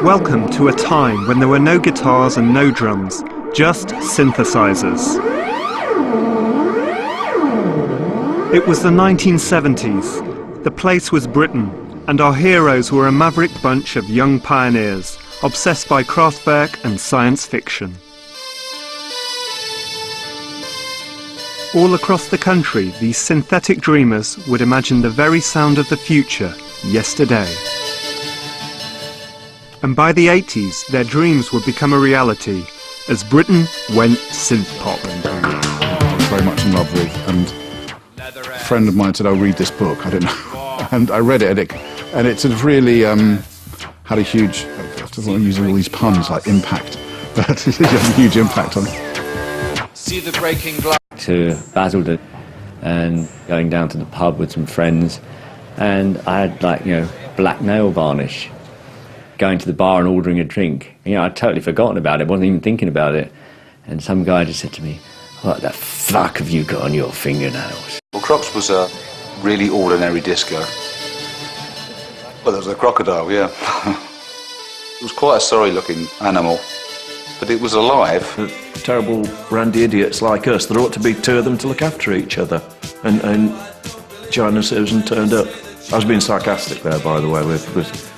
Welcome to a time when there were no guitars and no drums, just synthesizers. It was the 1970s. The place was Britain, and our heroes were a maverick bunch of young pioneers, obsessed by Kraftwerk and science fiction. All across the country, these synthetic dreamers would imagine the very sound of the future yesterday. And by the 80s, their dreams would become a reality as Britain went synth-pop. I was very much in love with, and a friend of mine said, "I'll read this book." I don't know, and I read it, and it sort of really had a huge, I don't want to use all these puns like impact, but it had a huge impact on it. See the breaking glass. To Basildon and going down to the pub with some friends, and I had, like, black nail varnish. Going to the bar and ordering a drink. I'd totally forgotten about it, wasn't even thinking about it. And some guy just said to me, "What the fuck have you got on your fingernails?" Well, Crocs was a really ordinary disco. Well, there was a crocodile, yeah. It was quite a sorry-looking animal, but it was alive. Terrible randy idiots like us, there ought to be two of them to look after each other. And Joanne and Susan turned up. I was being sarcastic there, by the way, with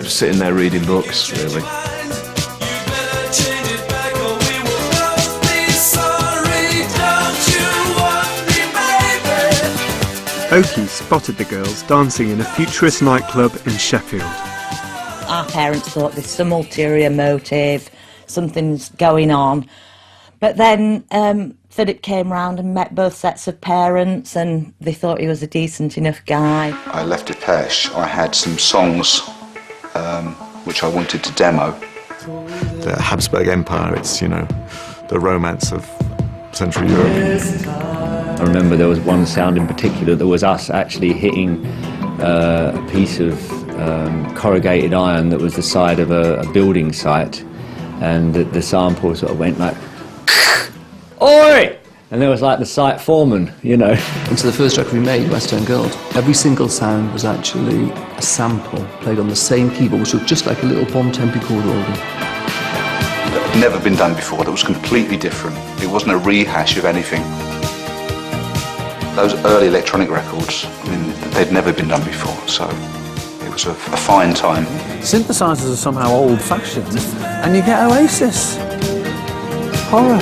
sitting there reading books, really. Oki spotted the girls dancing in a futurist nightclub in Sheffield. Our parents thought there's some ulterior motive, something's going on. But then Philip came round and met both sets of parents, and they thought he was a decent enough guy. I left Depeche. I had some songs which I wanted to demo. The Habsburg Empire, it's, the romance of Central Europe. I remember there was one sound in particular that was us actually hitting a piece of corrugated iron that was the side of a building site, and the sample sort of went like, "Oi!" And there was like the site foreman, And so the first record we made, West End Gold, every single sound was actually a sample played on the same keyboard, which looked just like a little Bontempi chord organ. It had never been done before. That was completely different. It wasn't a rehash of anything. Those early electronic records, they'd never been done before, so it was a fine time. Synthesizers are somehow old-fashioned, and you get Oasis. Horror.